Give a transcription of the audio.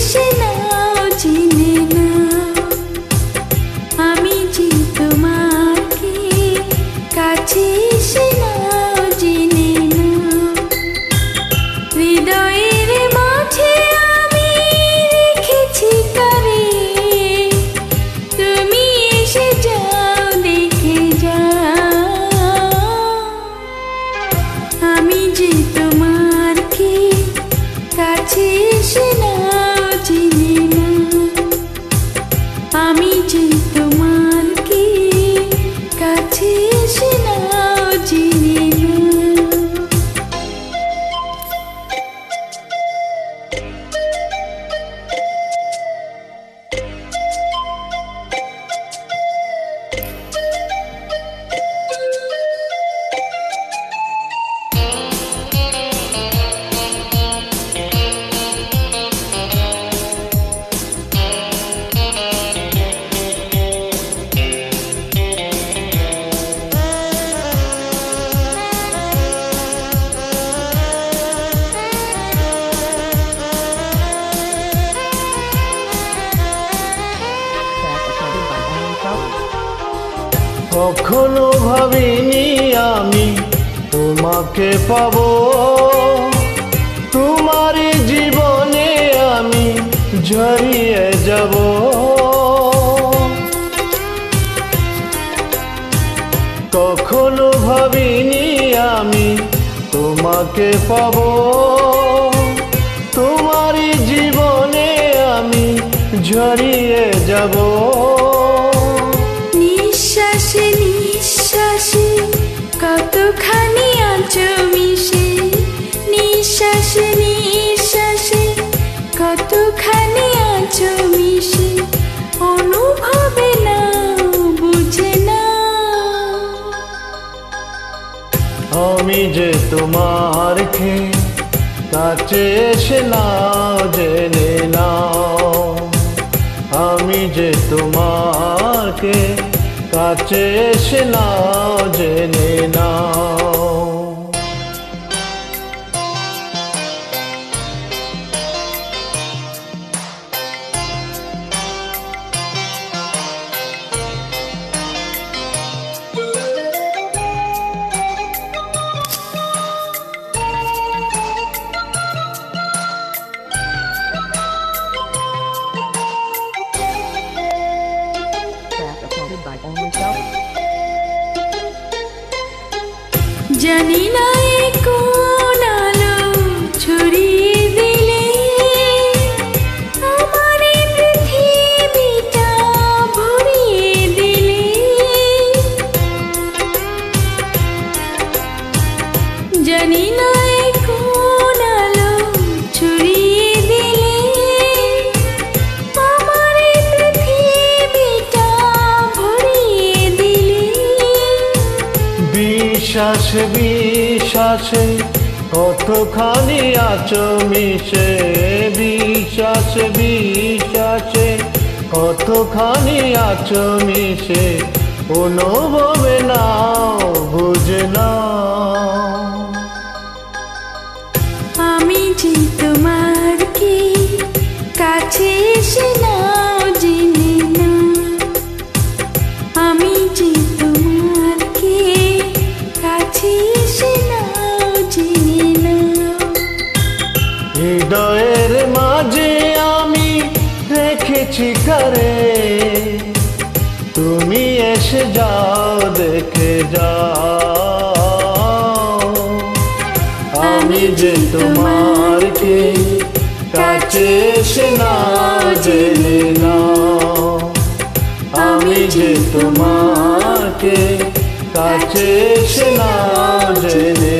এসে নাও চিনে নাও, আমি যে তোমাকে কাছে এসে নাও জেনে নাও। হৃদয়ের মাঝে আমি রেখেছি কারে, তুমি এসে যাও দেখে যাও, আমি যে তোমাকে কাছে এসে নাও চিনে নাও, আমি যে তোমাকে কাছে এসে নাও চিনে নাও। কখনো ভাবিনি আমি তোমাকে পাবো, তোমার জীবনে আমি ঝরিয়ে যাব। কখনো ভাবিনি আমি তোমাকে পাবো, তোমার জীবনে আমি ঝরিয়ে যাব। নিঃশ্বাসে নিঃশ্বাসে কতখানি আছো মিশে, নিঃশ্বাসে নিঃশ্বাসে কতখানি আছো মিশে, অনুভবে নাও বুঝে নাও, আমি যে তোমারকে কাছে এসে নাও জেনে নাও, আমি যে তোমাকে কাছে এসে নাও জেনে নাও। জানি না এ কোন আলো ছড়িয়ে দিলে আমার এই পৃথিবীটা ভরিয়ে দিলে, জানি না এ কোন আলো ছড়িয়ে দিলে আমার এই পৃথিবীটা ভরিয়ে দিলে। বিশ্বাসে বিশ্বাসে কতখানি আছো মিশে, বিশ্বাসে বিশ্বাসে কতখানি আছো মিশে, অনুভবে নাও বুঝে নাও, আমি যে তোমাকে কাছে এসে নাও জেনে নাও, আমি যে তোমাকে কাছে এসে নাও জেনে নাও। হৃদয়ের মাঝে আমি রেখেছি কারে, তুমি এসে যাও দেখে যাও, আমি যে তোমারকে কাছে এসে নাও জেনে নাও, আমি যে তোমাকে কাছে এসে নাও জেনে